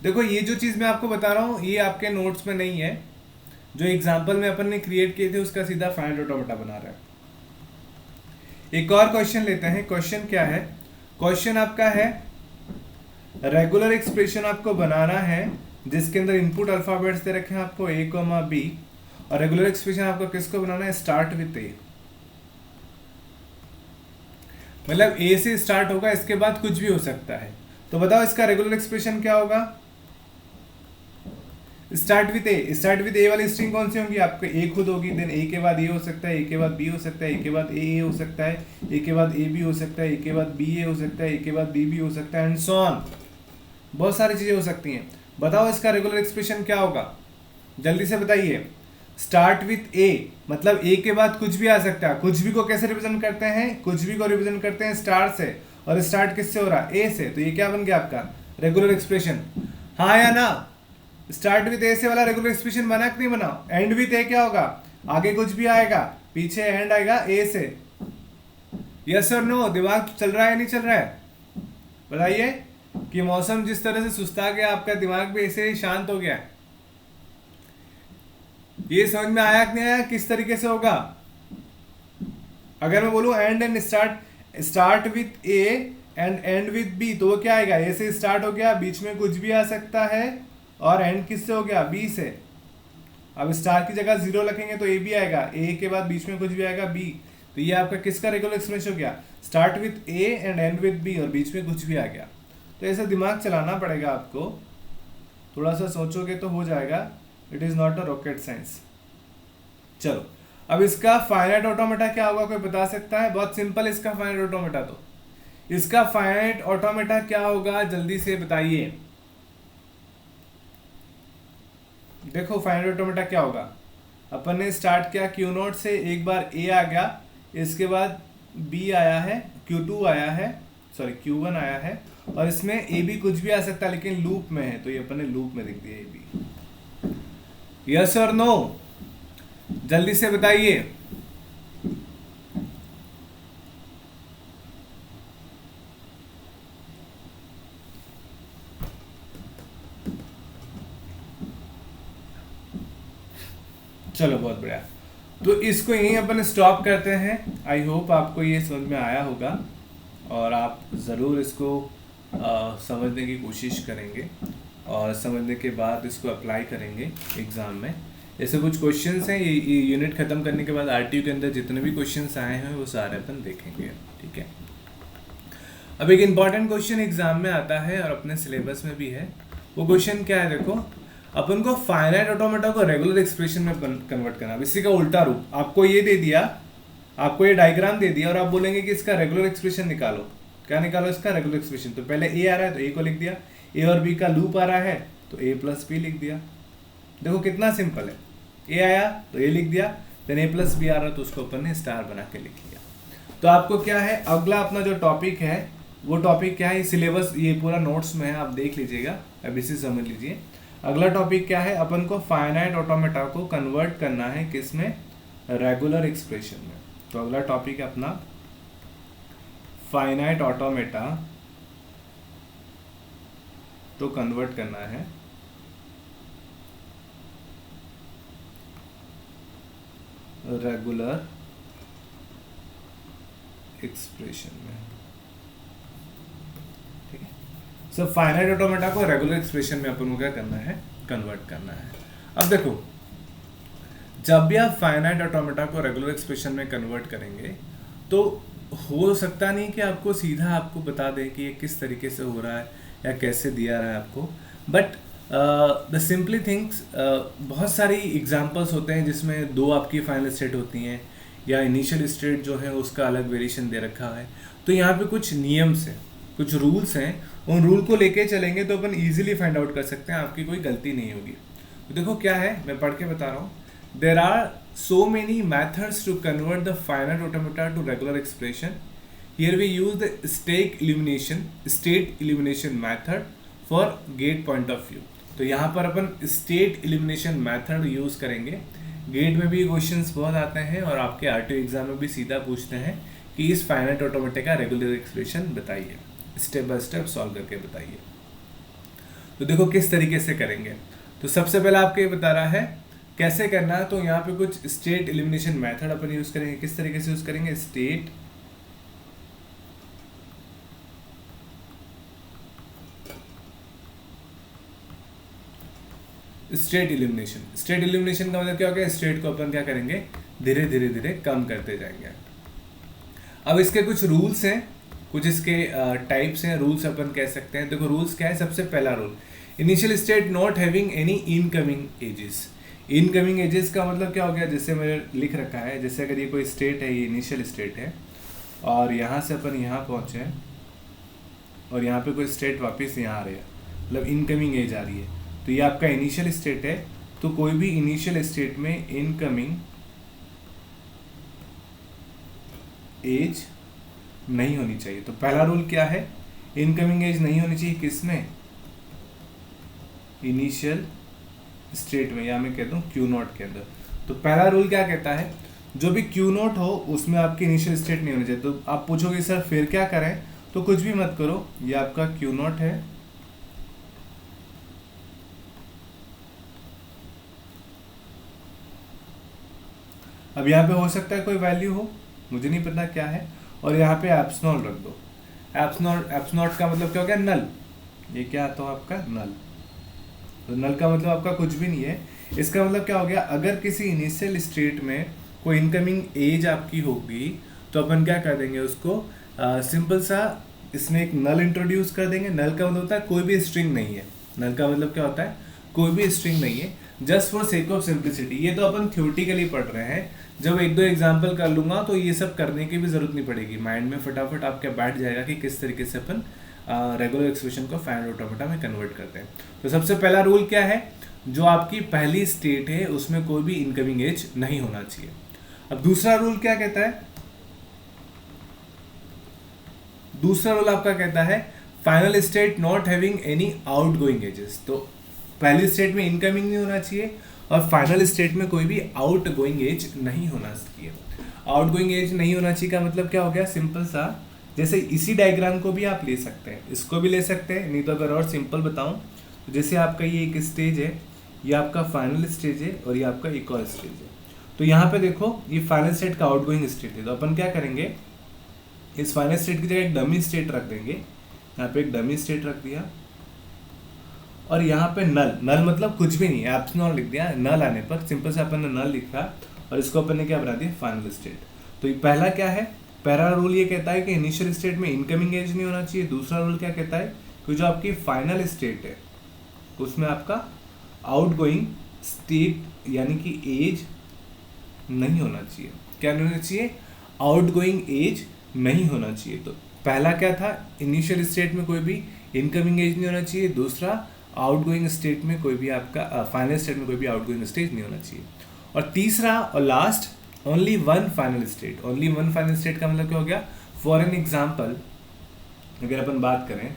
A: देखो ये जो चीज मैं आपको बता रहा हूँ ये आपके नोट्स में नहीं है, जो एग्जाम्पल में अपन ने क्रिएट किए थे उसका सीधा फाइनाइट ऑटोमेटा बना रहा है। एक और क्वेश्चन लेते हैं। क्वेश्चन क्या है? क्वेश्चन आपका है रेगुलर एक्सप्रेशन आपको बनाना है जिसके अंदर इनपुट अल्फाबेट्स दे रखे हैं आपको ए कॉमा बी, और रेगुलर एक्सप्रेशन आपको किसको बनाना है? स्टार्ट विथ ए, मतलब ए से स्टार्ट होगा, इसके बाद कुछ भी हो सकता है। तो बताओ इसका रेगुलर एक्सप्रेशन क्या होगा? Start with a. Start with a वाली स्ट्रिंग कौन सी होंगी? आपको ए खुद होगी, देन ए के बाद ए हो सकता है, ए के बाद बी हो सकता है, ए के बाद ए हो सकता है, ए के बाद ए बी हो सकता है, ए के बाद बी ए हो सकता है, ए के बाद बी बी हो सकता है, एंड सो ऑन। बहुत सारी चीजें हो सकती हैं। बताओ इसका रेगुलर एक्सप्रेशन क्या होगा? जल्दी से बताइए। स्टार्ट विथ ए मतलब ए के बाद कुछ भी आ सकता है। कुछ भी को कैसे रिप्रेजेंट करते हैं? कुछ भी को रिप्रेजेंट करते हैं स्टार से, और स्टार्ट किससे हो रहा है? ए से। तो ये क्या बन गया आपका रेगुलर एक्सप्रेशन? हाँ या ना? स्टार्ट विथ ए से वाला रेगुलर एक्सप्रेशन बना कि नहीं बना? एंड विथ ए क्या होगा? आगे कुछ भी आएगा, पीछे एंड आएगा ए से। यस और नो? दिमाग चल रहा है नहीं चल रहा है? बताइए कि मौसम जिस तरह से सुस्ता गया आपका दिमाग भी ऐसे ही शांत हो गया। ये समझ में आया कि नहीं आया किस तरीके से होगा? अगर मैं बोलूं and start with A and end with B, तो वो क्या आएगा? ए से स्टार्ट हो गया, बीच में कुछ भी आ सकता है, और एंड किससे हो गया? बी से। अब स्टार की जगह 0 रखेंगे तो ए भी आएगा, ए के बाद बीच में कुछ भी आएगा बी। तो ये आपका किसका रेगुलर एक्सप्रेशन हो गया? Start with A and end with B, और बीच में कुछ भी आ गया। तो ऐसा दिमाग चलाना पड़ेगा आपको, थोड़ा सा सोचोगे तो हो जाएगा। It is not a rocket science. चलो अब इसका फाइनाइट ऑटोमेटा क्या होगा, कोई बता सकता है? बहुत सिंपल इसका फाइनाइट ऑटोमेटा। तो इसका फाइनाइट ऑटोमेटा क्या होगा जल्दी से बताइए। देखो फाइनाइट ऑटोमेटा क्या होगा? अपन ने स्टार्ट किया क्यू नोट से, एक बार ए आ गया, इसके बाद बी आया है, Q2 आया है, सॉरी Q1 आया है, और इसमें ए बी कुछ भी आ सकता है लेकिन लूप में है, तो ये अपन ने लूप में लिख दिया ए बी। यस और नो? जल्दी से बताइए। चलो बहुत बढ़िया। तो इसको यहीं अपन स्टॉप करते हैं। आई होप आपको ये समझ में आया होगा और आप ज़रूर इसको समझने की कोशिश करेंगे, और समझने के बाद इसको अप्लाई करेंगे एग्ज़ाम में। ऐसे कुछ क्वेश्चंस हैं, ये यूनिट ख़त्म करने के बाद आरटीयू के अंदर जितने भी क्वेश्चंस आए हैं वो सारे अपन देखेंगे, ठीक है। अब एक इम्पॉर्टेंट क्वेश्चन एग्जाम में आता है और अपने सिलेबस में भी है। वो क्वेश्चन क्या है? देखो, अपन को फाइनाइट ऑटोमेटा को रेगुलर एक्सप्रेशन में कन्वर्ट करना। इसी का उल्टा रूप। आपको ये दे दिया, आपको ये डायग्राम दे दिया, और आप बोलेंगे कि इसका रेगुलर एक्सप्रेशन निकालो। क्या निकालो इसका रेगुलर एक्सप्रेशन? तो पहले ए आ रहा है तो ए को लिख दिया, ए और बी का लूप आ रहा है तो ए प्लस बी लिख दिया। देखो कितना सिंपल है। ए आया तो ए लिख दिया, देन ए प्लस बी आ रहा तो उसको अपन ने स्टार बना के लिख लिया। तो आपको क्या है, अगला अपना जो टॉपिक है वो टॉपिक क्या है? सिलेबस ये पूरा नोट्स में है, आप देख लीजिएगा, अब इसे समझ लीजिए। अगला टॉपिक क्या है? अपन को फाइनाइट ऑटोमेटा को कन्वर्ट करना है किस में? रेगुलर एक्सप्रेशन में। तो अगला टॉपिक है अपना फाइनाइट ऑटोमेटा तो कन्वर्ट करना है रेगुलर एक्सप्रेशन में, ठीक है। सो फाइनाइट ऑटोमेटा को रेगुलर एक्सप्रेशन में अपन को क्या करना है? कन्वर्ट करना है। अब देखो, जब भी आप फाइनाइट ऑटोमेटा को रेगुलर एक्सप्रेशन में कन्वर्ट करेंगे तो हो सकता नहीं कि आपको सीधा आपको बता दें कि ये किस तरीके से हो रहा है या कैसे दिया रहा है आपको, बट द सिंपली थिंग्स, बहुत सारी एग्जांपल्स होते हैं जिसमें दो आपकी फाइनल स्टेट होती हैं या इनिशियल स्टेट जो है उसका अलग वेरिएशन दे रखा है। तो यहाँ पे कुछ नियम्स हैं, कुछ रूल्स हैं, उन रूल को लेके चलेंगे तो अपन इजीली फाइंड आउट कर सकते हैं, आपकी कोई गलती नहीं होगी। तो देखो क्या है, मैं पढ़ के बता रहा हूँ। There are so many methods to convert the finite automata to regular expression. Here we use the state illumination method for GATE point of view. तो यहाँ पर अपन स्टेट इल्यूमिनेशन मैथड यूज करेंगे। गेट में भी क्वेश्चंस बहुत आते हैं और आपके आरटीओ एग्जाम में भी सीधा पूछते हैं कि इस फाइनाइट ऑटोमेटा का रेगुलर एक्सप्रेशन बताइए, स्टेप बाय स्टेप सॉल्व करके बताइए। तो देखो किस तरीके से करेंगे। तो सबसे पहले आपको ये बता रहा है कैसे करना है। तो यहाँ पे कुछ स्टेट एलिमिनेशन मेथड अपन यूज करेंगे। किस तरीके से यूज करेंगे? स्टेट इल्यूमिनेशन का मतलब क्या हो गया? स्टेट को अपन क्या करेंगे? धीरे धीरे धीरे कम करते जाएंगे। अब इसके कुछ रूल्स हैं, कुछ इसके टाइप्स हैं, रूल्स अपन कह सकते हैं। देखो रूल्स क्या है। सबसे पहला rule, initial state not having any incoming edges. Incoming edges का मतलब क्या हो गया? जैसे मैंने लिख रखा है, जैसे अगर ये कोई स्टेट है, ये इनिशियल स्टेट है और यहाँ से अपन यहाँ पहुँचे हैं और यहाँ पे कोई स्टेट वापस यहाँ आ रही है, मतलब इनकमिंग एज आ रही है, तो ये आपका इनिशियल स्टेट है। तो कोई भी इनिशियल स्टेट में इनकमिंग एज नहीं होनी चाहिए। तो पहला रूल क्या है? इनकमिंग एज नहीं होनी चाहिए। किसमें? इनिशियल स्टेट में, या मैं कहता हूँ क्यू नॉट के अंदर। तो पहला रूल क्या कहता है? जो भी क्यू नॉट हो उसमें आपकी इनिशियल स्टेट नहीं होनी चाहिए। तो आप पूछोगे सर फिर क्या करें? तो कुछ भी मत करो, ये आपका क्यू नॉट है, अब यहाँ पे हो सकता है कोई वैल्यू हो, मुझे नहीं पता क्या है, और यहाँ पे एप्सनॉल रख दो। एप्सनॉट का मतलब क्या हो गया? नल। ये क्या आता हो आपका? नल। तो नल का मतलब आपका कुछ भी नहीं है। इसका मतलब क्या हो गया? अगर किसी इनिशियल स्टेट में कोई इनकमिंग एज आपकी होगी तो अपन क्या कर देंगे उसको? सिंपल सा इसमें एक नल इंट्रोड्यूस कर देंगे। नल का मतलब होता है कोई भी स्ट्रिंग नहीं है। नल का मतलब क्या होता है? कोई भी स्ट्रिंग नहीं है, just for sake of simplicity. ये तो अपन थ्योरेटिकली पढ़ रहे हैं, जब एक दो एग्जाम्पल कर लूंगा तो ये सब करने की भी जरूरत नहीं पड़ेगी, माइंड में फटाफट आपके बैठ जाएगा कि किस तरीके से अपन रेगुलर एक्सप्रेशन को फाइनाइट ऑटोमेटा में कन्वर्ट करते हैं। तो सबसे पहला रूल क्या है? जो आपकी पहली स्टेट है उसमें कोई भी इनकमिंग एज नहीं होना चाहिए। अब दूसरा रूल क्या कहता है? दूसरा रूल आपका कहता है final state not having any outgoing edges. तो पहली स्टेट में इनकमिंग नहीं होना चाहिए और फाइनल स्टेट में कोई भी आउटगोइंग एज नहीं होना चाहिए। आउटगोइंग एज नहीं होना चाहिए का मतलब क्या हो गया? सिंपल सा, जैसे इसी डायग्राम को भी आप ले सकते हैं, इसको भी ले सकते हैं, नहीं तो अगर और सिंपल बताऊं तो जैसे आपका ये एक स्टेज है, ये आपका फाइनल स्टेज है और ये आपका एक और स्टेज है। तो यहाँ पे देखो ये फाइनल स्टेट का आउटगोइंग स्टेट है, तो अपन क्या करेंगे? इस फाइनल स्टेट की जगह एक डमी स्टेट रख देंगे। यहाँ पे एक डमी स्टेट रख दिया और यहाँ पे नल, नल मतलब कुछ भी नहीं है, एप्सिलॉन लिख दिया। नल आने पर सिंपल से अपन ने नल लिखा और इसको अपन ने क्या बना दिया? Final state. तो ये पहला क्या है? पहला रूल ये कहता है कि इनिशियल स्टेट में इनकमिंग एज नहीं होना चाहिए। दूसरा रूल क्या कहता है? कि जो आपकी फाइनल स्टेट है उसमें आपका आउटगोइंग स्टेट यानी कि एज नहीं होना चाहिए। क्या नहीं होना चाहिए? आउटगोइंग एज नहीं होना चाहिए। तो पहला क्या था? इनिशियल स्टेट में कोई भी इनकमिंग एज नहीं होना चाहिए। दूसरा, आउटगोइंग स्टेट में कोई भी आपका फाइनल स्टेट में कोई भी आउटगोइंग स्टेट नहीं होना चाहिए। और तीसरा और last, only one final state. Only one final state का मतलब क्या हो गया? फॉर एन एग्जाम्पल अगर अपन बात करें,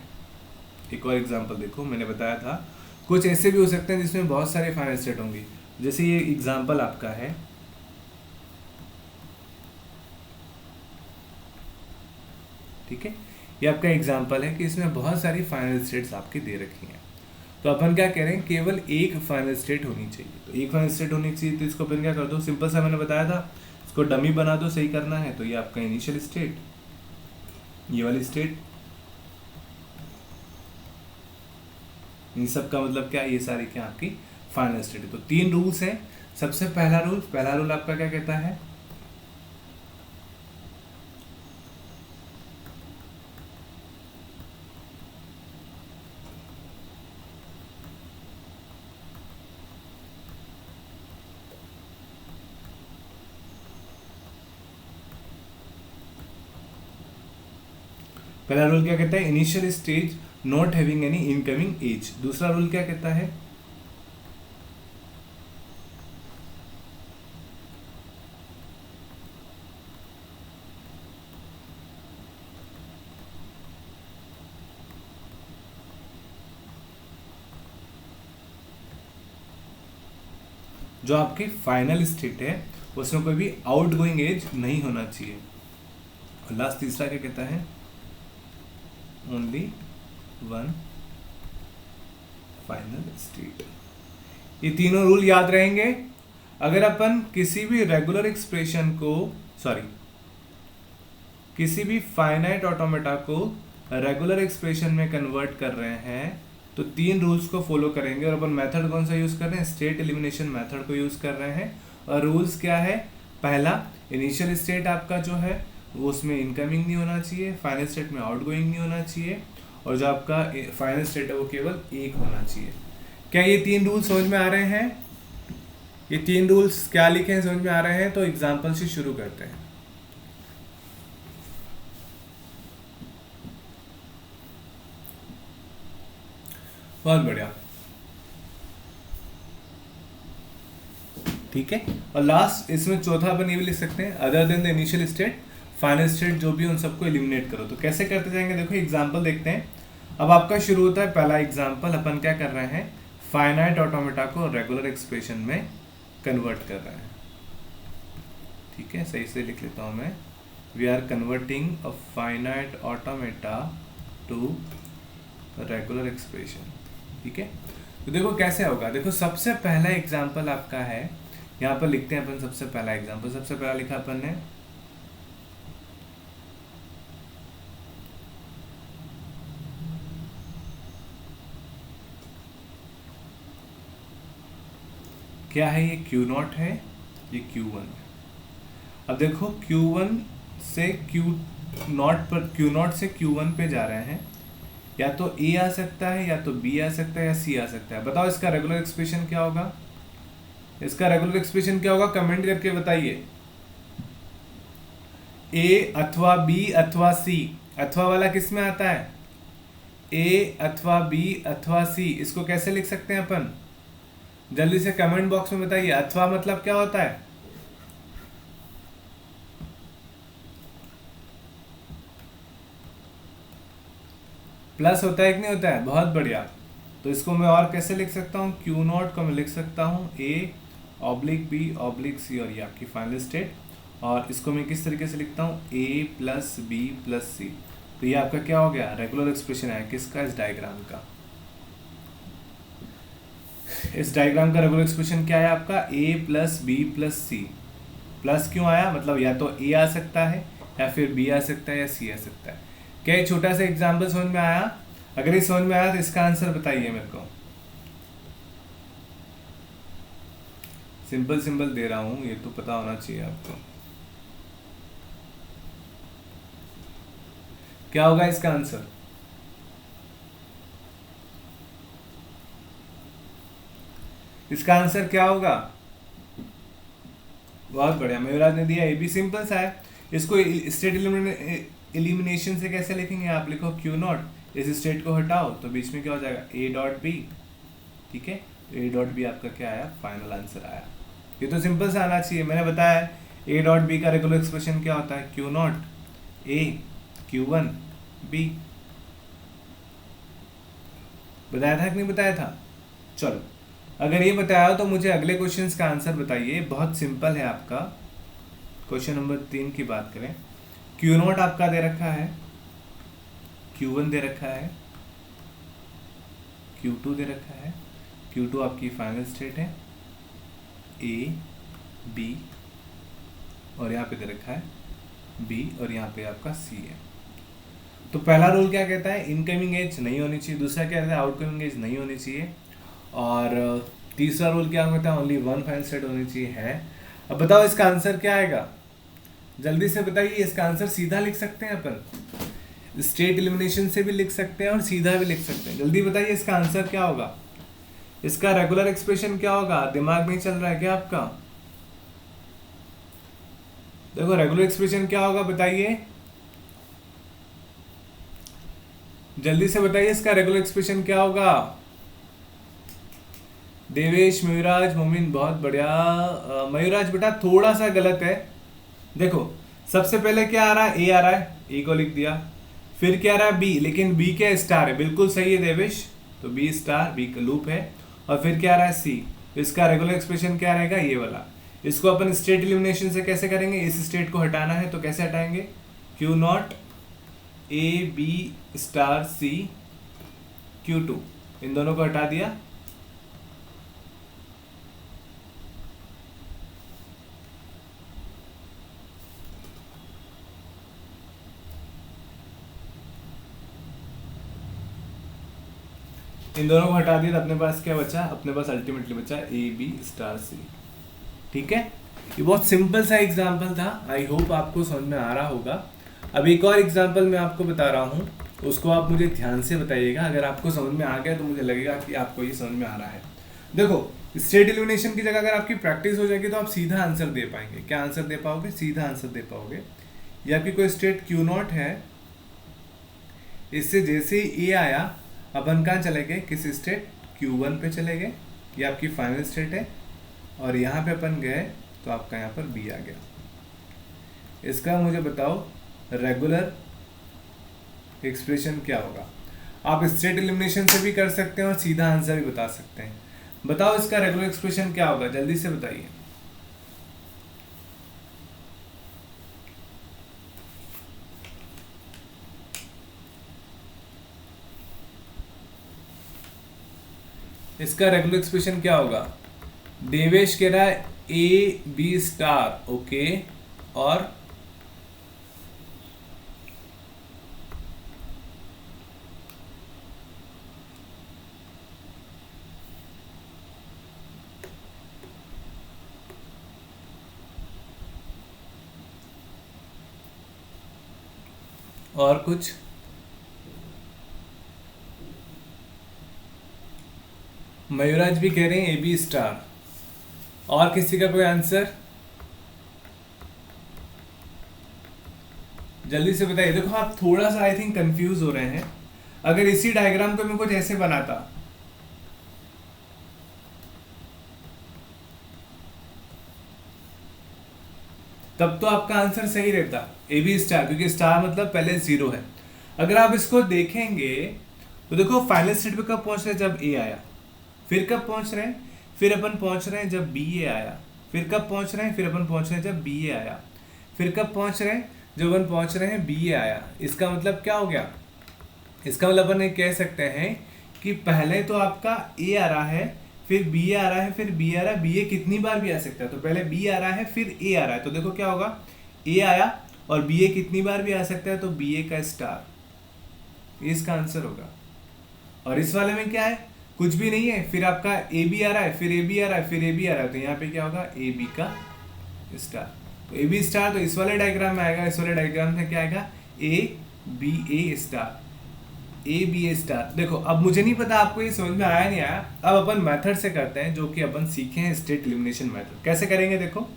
A: एक और एग्जाम्पल देखो, मैंने बताया था कुछ ऐसे भी हो सकते हैं जिसमें बहुत सारे फाइनल स्टेट होंगी। जैसे ये एग्जाम्पल आपका है, ठीक है, ये आपका एग्जाम्पल है कि इसमें बहुत सारी फाइनल स्टेट्स आपकी दे रखी हैं। तो अपन क्या कह रहे हैं? केवल एक फाइनल स्टेट होनी चाहिए। तो एक फाइनल स्टेट होनी चाहिए, तो इसको अपन क्या कर दो? सिंपल सा मैंने बताया था, इसको डमी बना दो, सही करना है। तो ये आपका इनिशियल स्टेट, ये वाली स्टेट, इन सब का मतलब क्या? ये सारी क्या आपकी फाइनल स्टेट है। तो तीन रूल्स हैं। सबसे पहला रूल आपका क्या कहता है? पहला रूल क्या कहता है, initial stage not having any incoming edge. दूसरा रूल क्या कहता है, जो आपकी फाइनल स्टेट है उसमें कोई भी आउटगोइंग एज नहीं होना चाहिए। और लास्ट तीसरा क्या कहता है, ओनली वन फाइनल स्टेट। ये तीनों रूल याद रहेंगे। अगर अपन किसी भी रेगुलर एक्सप्रेशन को किसी भी फाइनाइट ऑटोमेटा को रेगुलर एक्सप्रेशन में कन्वर्ट कर रहे हैं तो तीन रूल्स को फॉलो करेंगे। और अपन मेथड कौन सा यूज कर रहे हैं, स्टेट एलिमिनेशन मेथड को यूज कर रहे हैं। और रूल्स क्या है, पहला इनिशियल स्टेट आपका जो है वो उसमें इनकमिंग नहीं होना चाहिए, फाइनल स्टेट में आउटगोइंग नहीं होना चाहिए, और जो आपका फाइनल स्टेट है वो केवल एक होना चाहिए। क्या ये तीन रूल्स समझ में आ रहे हैं? ये तीन रूल्स क्या लिखे हैं समझ में आ रहे हैं? तो एग्जाम्पल से शुरू करते हैं। बहुत बढ़िया, ठीक है। और लास्ट इसमें चौथा अपन ये भी लिख सकते हैं, other than the initial state final state जो भी उन सबको एलिमिनेट करो। तो कैसे करते जाएंगे, देखो एग्जांपल देखते हैं। अब आपका शुरू होता है पहला एग्जांपल, अपन क्या कर रहे हैं, फाइनाइट ऑटोमेटा को रेगुलर एक्सप्रेशन में कन्वर्ट कर रहे हैं। ठीक है, सही से लिख लेता हूं मैं, we are converting a finite automata to regular expression. ठीक है, तो देखो कैसे होगा। देखो सबसे पहला एग्जांपल आपका है, यहाँ पर लिखते हैं अपन सबसे पहला एग्जांपल। सबसे पहला लिखा अपन ने क्या है, ये Q0 है, ये Q1 है। अब देखो Q1 से Q0 से Q1 पे जा रहे हैं, या तो A आ सकता है, या तो B आ सकता है, या C आ सकता है। बताओ इसका रेगुलर एक्सप्रेशन क्या होगा, इसका रेगुलर एक्सप्रेशन क्या होगा, कमेंट करके बताइए। A अथवा B अथवा C, अथवा वाला किस में आता है, A अथवा B अथवा C, इसको कैसे लिख सकते हैं अपन, जल्दी से कमेंट बॉक्स में बताइए। अथवा मतलब क्या होता है, प्लस होता है कि नहीं होता है, बहुत बढ़िया। तो इसको मैं और कैसे लिख सकता हूँ, Q0 को मैं लिख सकता हूँ A/B/C, और ये आपकी फाइनल स्टेट। और इसको मैं किस तरीके से लिखता हूँ, A+B+C। तो ये आपका क्या हो गया, रेगुलर एक्सप्रेशन है किसका, इस डायग्राम का। इस डायग्राम का रेगुलर एक्सप्रेशन क्या है आपका, A+B+C। प्लस क्यों आया, मतलब या तो A आ सकता है, या फिर B आ सकता है, या C आ सकता है। क्या ये छोटा सा एग्जाम्पल समझ में आया? अगर ये समझ में आया तो इसका आंसर बताइए मेरे को। सिंपल सिंपल दे रहा हूं, ये तो पता होना चाहिए आपको। क्या होगा इसका आंसर, इसका आंसर क्या होगा? बहुत बढ़िया, मेवराज ने दिया, ये भी सिंपल सा है। इसको स्टेट एलिमिनेशन से कैसे लिखेंगे, आप लिखो Q0, इस स्टेट को हटाओ तो बीच में क्या हो जाएगा, A.B। ठीक है, A.B आपका क्या आया, फाइनल आंसर आया। ये तो सिंपल सा आना चाहिए, मैंने बताया A.B का रेगुलर एक्सप्रेशन क्या होता है, Q0 A Q1 B। बताया था कि नहीं बताया था? चलो, अगर ये बताया तो मुझे अगले क्वेश्चंस का आंसर बताइए। बहुत सिंपल है आपका। क्वेश्चन नंबर 3 की बात करें, Q0 आपका दे रखा है, Q1 दे रखा है, Q2 दे रखा है। Q2 आपकी फाइनल स्टेट है A B, और यहाँ पे दे रखा है B, और यहाँ पे आपका C है। तो पहला रूल क्या कहता है, इनकमिंग एज नहीं होनी चाहिए। दूसरा क्या कहता है, आउटकमिंग एज नहीं होनी चाहिए। और तीसरा रूल क्या कहता है, ओनली वन फाइनल स्टेट होनी चाहिए है। अब बताओ इसका आंसर क्या आएगा, जल्दी से बताइए। इसका आंसर सीधा लिख सकते हैं अपन, स्टेट एलिमिनेशन से भी लिख सकते हैं और सीधा भी लिख सकते हैं। जल्दी बताइए इसका आंसर क्या होगा, इसका रेगुलर एक्सप्रेशन क्या होगा, दिमाग नहीं चल रहा है क्या आपका? देखो रेगुलर एक्सप्रेशन क्या होगा बताइए। जल्दी से बताइए इसका रेगुलर एक्सप्रेशन क्या होगा। देवेश, मयूराज, मोमिन, बहुत बढ़िया। मयूराज बेटा थोड़ा सा गलत है। देखो सबसे पहले क्या आ रहा है, ए आ रहा है, ए को लिख दिया। फिर क्या आ रहा है, बी, लेकिन बी क्या स्टार है, बिल्कुल सही है देवेश, तो बी स्टार, बी का लूप है। और फिर क्या आ रहा है, सी। इसका रेगुलर एक्सप्रेशन क्या रहेगा, ये वाला। इसको अपन स्टेट एलिमिनेशन से कैसे करेंगे, इस स्टेट को हटाना है तो कैसे हटाएंगे, q not a b star c q two, इन दोनों को हटा दिया। इन दोनों को हटा दिया तो अपने पास क्या बचा, अपने पास अल्टीमेटली बचा ए बी स्टार सी। ठीक है, ये बहुत सिंपल सा एग्जांपल था, आई होप आपको समझ में आ रहा होगा। अब एक और एग्जांपल मैं आपको बता रहा हूँ, उसको आप मुझे ध्यान से बताइएगा। अगर आपको समझ में आ गया तो मुझे लगेगा कि आपको ये समझ में आ रहा है। देखो स्टेट एलिमिनेशन की जगह अगर आपकी प्रैक्टिस हो जाएगी तो आप सीधा आंसर दे पाएंगे। क्या आंसर दे पाओगे, सीधा आंसर दे पाओगे। या आपकी कोई स्टेट क्यू नॉट है, इससे जैसे ही ए आया अपन कहाँ चले गए, किसी स्टेट Q1 पे चले गए, ये आपकी फाइनल स्टेट है। और यहाँ पे अपन गए तो आपका यहाँ पर B आ गया। इसका मुझे बताओ रेगुलर एक्सप्रेशन क्या होगा। आप स्टेट एलिमिनेशन से भी कर सकते हैं और सीधा आंसर भी बता सकते हैं। बताओ इसका रेगुलर एक्सप्रेशन क्या होगा, जल्दी से बताइए। इसका रेगुलर एक्सप्रेशन क्या होगा, देवेश कह रहा है ए बी स्टार, ओके, और कुछ। मयूराज भी कह रहे हैं ए बी स्टार। और किसी का कोई आंसर, जल्दी से बताइए। देखो आप थोड़ा सा आई थिंक कंफ्यूज हो रहे हैं। अगर इसी डायग्राम को मैं कुछ ऐसे बनाता तब तो आपका आंसर सही रहता, ए बी स्टार, क्योंकि स्टार मतलब पहले जीरो है। अगर आप इसको देखेंगे तो देखो फाइनल स्टेट पे कब पहुंच रहे हैं, जब ए आया। फिर कब पहुंच रहे हैं, फिर अपन पहुंच रहे हैं जब बी ए आया। फिर कब पहुंच रहे हैं, फिर अपन पहुंच रहे हैं जब बी ए आया। फिर कब पहुंच रहे हैं, जब अपन पहुंच रहे हैं बी ए आया। इसका मतलब क्या हो गया, इसका मतलब अपन ये कह सकते हैं कि पहले तो आपका ए आ रहा है, फिर बी आ रहा है, फिर बी आ रहा है। बी ए कितनी बार भी आ सकता है, तो पहले बी आ रहा है फिर ए आ रहा है। तो देखो क्या होगा, ए आया और बी ए कितनी बार भी आ सकता है, तो बी ए का स्टार, ये इसका आंसर होगा। और इस वाले में क्या है, कुछ भी नहीं है, फिर आपका ए बी आ रहा है, फिर ए बी आ रहा है, फिर ए बी आ रहा है, तो यहाँ पे क्या होगा, ए बी का स्टार। तो ए बी स्टार तो इस वाले डायग्राम में आएगा, इस वाले डायग्राम में क्या आएगा, A B A star, A B A star. देखो अब मुझे नहीं पता आपको ये समझ में आया नहीं आया। अब अपन मेथड से करते हैं, जो कि अपन सीखे हैं स्टेट एलिमिनेशन मेथड। कैसे करेंगे, देखो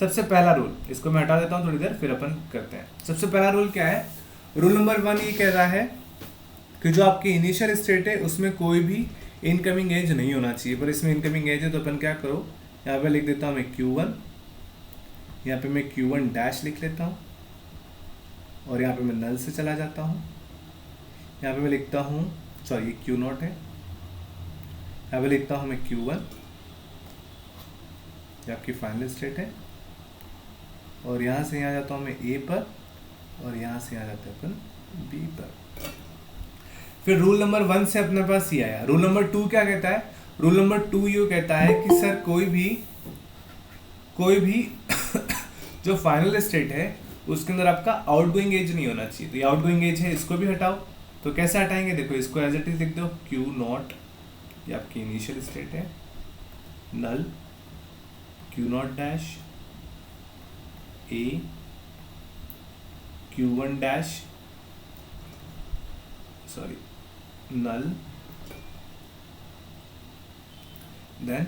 A: सबसे पहला रूल, इसको मैं हटा देता हूँ थोड़ी देर, फिर अपन करते हैं। सबसे पहला रूल क्या है, रूल नंबर 1 ये कह रहा है कि जो आपकी इनिशियल स्टेट है उसमें कोई भी इनकमिंग एज नहीं होना चाहिए। पर इसमें इनकमिंग एज है तो अपन क्या करो, यहाँ पे लिख देता हूँ मैं Q1, यहाँ पे मैं Q1 डैश लिख लेता हूँ, और यहाँ पे मैं नल से चला जाता हूँ। यहाँ पे मैं लिखता हूँ, सॉरी ये Q नॉट है, यहाँ पे लिखता हूँ मैं Q1, ये आपकी फाइनल स्टेट है। और यहाँ से यहाँ जाता हूँ मैं A पर, और यहाँ से यहाँ जाते हैं अपन B पर। फिर रूल नंबर 1 से अपने पास ये आया। रूल नंबर 2 क्या कहता है, रूल नंबर 2 ये कहता है कि सर कोई भी जो फाइनल स्टेट है उसके अंदर आपका आउटगोइंग एज नहीं होना चाहिए। तो ये आउटगोइंग एज है, इसको भी हटाओ। तो कैसे हटाएंगे, देखो इसको एज इट इज लिख दो, Q नॉट, ये आपकी इनिशियल स्टेट है, null Q not dash A Q1 dash, sorry null, then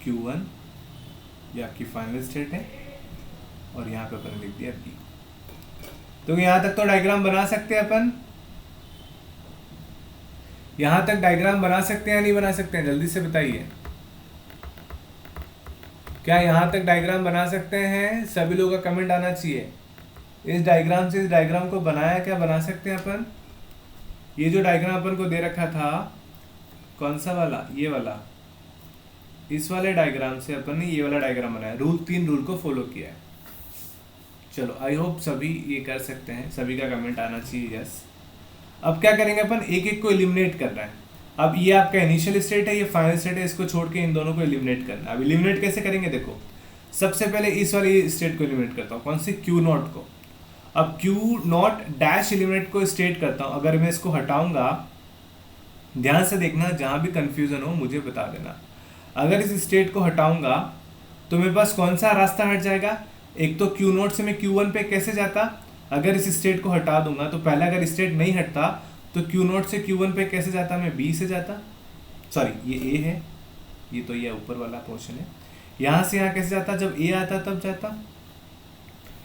A: Q1, ये आपकी फाइनल स्टेट है, और यहाँ पे अपन लिख दिया B। तो यहाँ तक तो डायग्राम बना सकते हैं अपन। यहां तक डायग्राम बना सकते हैं या नहीं बना सकते हैं, जल्दी से बताइए। क्या यहां तक डायग्राम बना सकते हैं? सभी लोगों का कमेंट आना चाहिए। इस डायग्राम से इस डायग्राम को बनाया, क्या बना सकते हैं अपन? ये जो डायग्राम अपन को दे रखा था, कौन सा वाला, ये वाला, इस वाले डायग्राम से अपन ने ये वाला डायग्राम बनाया, 3 रूल को फॉलो किया है। चलो आई होप सभी ये कर सकते हैं, सभी का कमेंट आना चाहिए यस। अब क्या करेंगे अपन, एक एक को एलिमिनेट करना है। अब ये आपका इनिशियल स्टेट है, ये फाइनल स्टेट है, इसको छोड़ के इन दोनों को एलिमिनेट करना है। अब एलिमिनेट कैसे करेंगे देखो, सबसे पहले इस वाली स्टेट को एलिमिनेट करता हूँ, कौन सी, क्यू नॉट को। अब क्यू नॉट डैश एलिमिनेट को स्टेट करता हूँ, अगर मैं इसको हटाऊंगा, ध्यान से देखना, जहां भी कंफ्यूजन हो मुझे बता देना। अगर इस स्टेट को हटाऊंगा तो मेरे पास कौन सा रास्ता हट जाएगा, एक तो क्यू नॉट से मैं क्यू वन पे कैसे जाता, अगर इस स्टेट को हटा दूंगा तो पहले अगर स्टेट नहीं हटता तो क्यू नॉट से क्यू वन पे कैसे जाता, मैं बी से जाता, सॉरी ये ए है, ये तो ये ऊपर वाला पोर्शन है, यहाँ से यहाँ कैसे जाता, जब ए आता तब जाता।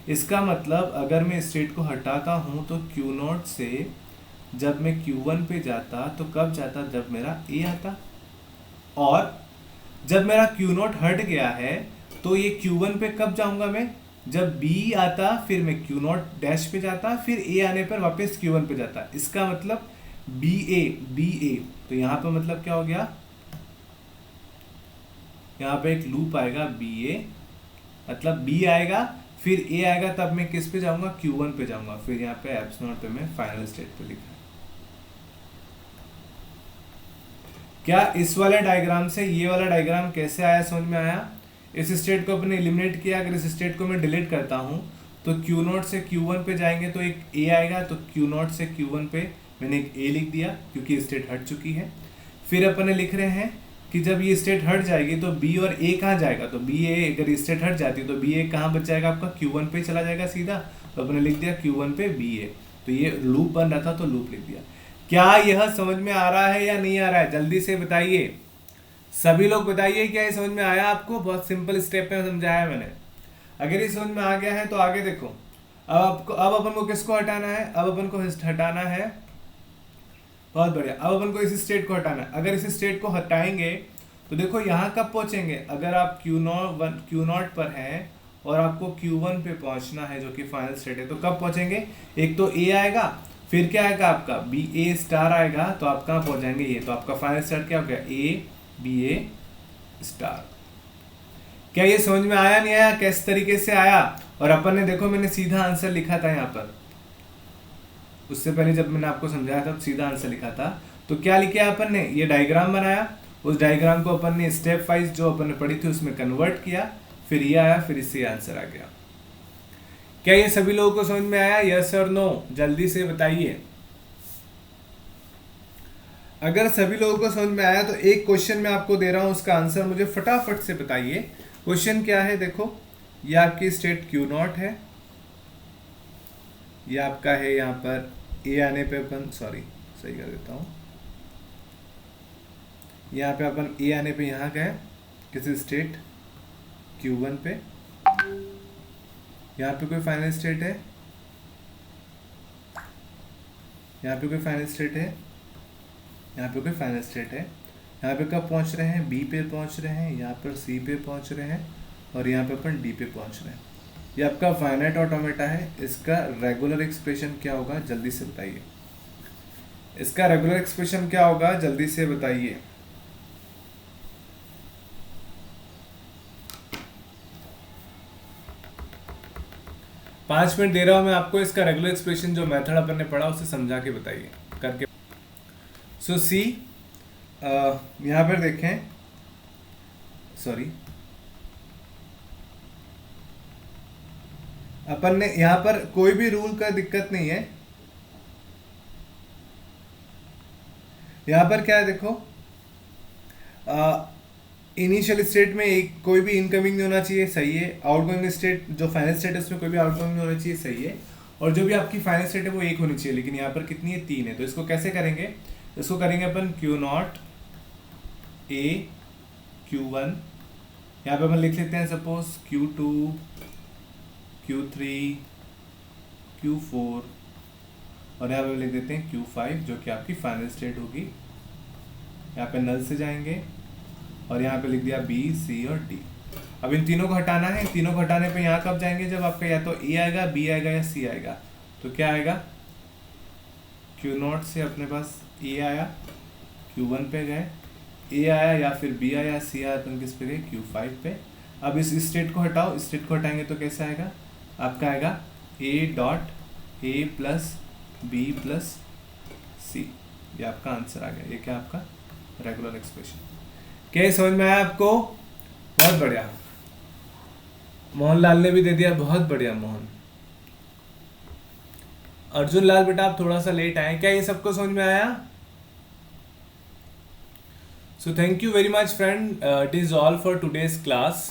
A: इसका मतलब अगर मैं स्टेट को हटाता हूँ तो क्यू नॉट से जब मैं Q1 पे जाता तो कब जाता, जब मेरा A आता। और जब मेरा Q0 हट गया है तो ये Q1 पे कब जाऊंगा मैं, जब B आता, फिर मैं Q0 डैश पे जाता, फिर A आने पर वापस Q1 पे जाता। इसका मतलब BA, तो यहाँ पे मतलब क्या हो गया, यहाँ पे एक लूप आएगा BA, मतलब B आएगा फिर A आएगा, तब मैं किस पे जाऊंगा, Q1 पे जाऊंगा, फिर यहाँ पे एप्सिलॉन पे मैं फाइनल स्टेट पे लिखा। क्या इस वाले डायग्राम से ये वाला डायग्राम कैसे आया, समझ में आया? इस स्टेट को अपने एलिमिनेट किया, अगर इस स्टेट को मैं डिलीट करता हूँ तो Q0 से Q1 पे जाएंगे तो एक A आएगा, तो Q0 से Q1 पे मैंने एक A लिख दिया क्योंकि स्टेट हट चुकी है। फिर अपन लिख रहे हैं कि जब ये स्टेट हट जाएगी तो B और A कहाँ जाएगा, तो B A अगर स्टेट हट जाती है तो B A कहाँ बच जाएगा आपका, Q1 पे चला जाएगा सीधा, तो अपने लिख दिया Q1 पे B A। तो ये लूप बन रहा था तो लूप लिख दिया। क्या यह समझ में आ रहा है या नहीं आ रहा है, जल्दी से बताइए, सभी लोग बताइए, क्या ये समझ में आया आपको? बहुत सिंपल स्टेप में समझाया मैंने। अगर ये समझ में आ गया है तो आगे देखो। अब अपन को किसको हटाना है, अब अपन को हटाना है, बहुत बढ़िया, अब अपन को इस स्टेट को हटाना है। अगर इस स्टेट को हटाएंगे तो देखो यहाँ कब पहुंचेंगे, अगर आप Q0 पर हैं और आपको Q1 पे पहुंचना है जो कि फाइनल स्टेट है, तो कब पहुंचेंगे, एक तो A आएगा, फिर क्या आएगा आपका BA स्टार आएगा, तो आप कहाँ पहुंच जाएंगे, ये तो आपका फाइनल स्टेट क्या हो गया, ABA स्टार। क्या ये समझ में आया नहीं आया, किस तरीके से आया? और अपन ने देखो मैंने सीधा आंसर लिखा था यहाँ पर, उससे पहले जब मैंने आपको समझाया था तो सीधा आंसर लिखा था। तो क्या लिखा अपन ने, ये डायग्राम बनाया, उस डायग्राम को अपन ने स्टेप वाइज जो अपन ने पढ़ी थी उसमें कन्वर्ट किया, फिर ये आया, फिर इससे आंसर आ गया। क्या ये सभी लोगों को समझ में आया, यस और नो, जल्दी से बताइए। अगर सभी लोगों को समझ में आया तो एक क्वेश्चन मैं आपको दे रहा हूं, उसका आंसर मुझे फटाफट से बताइए। क्वेश्चन क्या है, देखो ये आपकी स्टेट Q0 है, ये आपका है यहाँ पर A आने पे अपन, सॉरी सही कर देता हूँ, यहाँ पे अपन A आने पे यहाँ गए किसी स्टेट Q1 पे, यहाँ पे कोई फाइनल स्टेट है, यहाँ पे कोई फाइनल स्टेट है, यहाँ पे कोई फाइनल स्टेट है, यहाँ पे कब पहुँच रहे हैं, B पे पहुँच रहे हैं, यहाँ पर C पे पहुँच रहे हैं, और यहाँ पे अपन D पे पहुँच रहे हैं। ये आपका फाइनाइट ऑटोमेटा है, इसका रेगुलर एक्सप्रेशन क्या होगा, जल्दी से बताइए। इसका रेगुलर एक्सप्रेशन क्या होगा, जल्दी से बताइए। पाँच मिनट दे रहा हूं मैं आपको, इसका रेगुलर एक्सप्रेशन जो मेथड अपन ने पढ़ा उसे समझा के बताइए करके। सो सी यहां पर देखें, सॉरी अपन ने यहां पर कोई भी रूल का दिक्कत नहीं है, यहां पर क्या है देखो, इनिशियल स्टेट में एक कोई भी इनकमिंग नहीं होना चाहिए, सही है। आउटगोइंग स्टेट जो फाइनल स्टेट है उसमें कोई भी आउटगोइंग नहीं होना चाहिए, सही है। और जो भी आपकी फाइनल स्टेट है वो एक होनी चाहिए, लेकिन यहाँ पर कितनी है, 3 है। तो इसको कैसे करेंगे, इसको करेंगे अपन Q0 A Q1, यहाँ पे अपन लिख लेते हैं सपोज Q2 Q3 Q4, और यहाँ पे लिख देते हैं Q5 जो कि आपकी फाइनल स्टेट होगी यहाँ पे नल से जाएंगे और यहाँ पे लिख दिया बी, सी और डी। अब इन तीनों को हटाना है, तीनों को हटाने पे यहाँ कब जाएंगे, जब आपका या तो ए आएगा, बी आएगा या सी आएगा। तो क्या आएगा, Q0 से अपने पास ए आया, Q1 पे गए, ए आया या फिर बी आया, सी आया, तो किस पे गए, Q5 पे। अब इस स्टेट को हटाओ, स्टेट को हटाएंगे तो कैसे आएगा, आपका आएगा a dot a plus b plus c. ये आपका आंसर आ गया। ये क्या आपका रेगुलर एक्सप्रेशन। क्या ये समझ में आया आपको? बहुत बढ़िया। मोहनलाल ने भी दे दिया, बहुत बढ़िया मोहन। अर्जुन लाल बेटा आप थोड़ा सा लेट आए, क्या ये सबको समझ में आया? So thank you very much friend, it is all for today's class.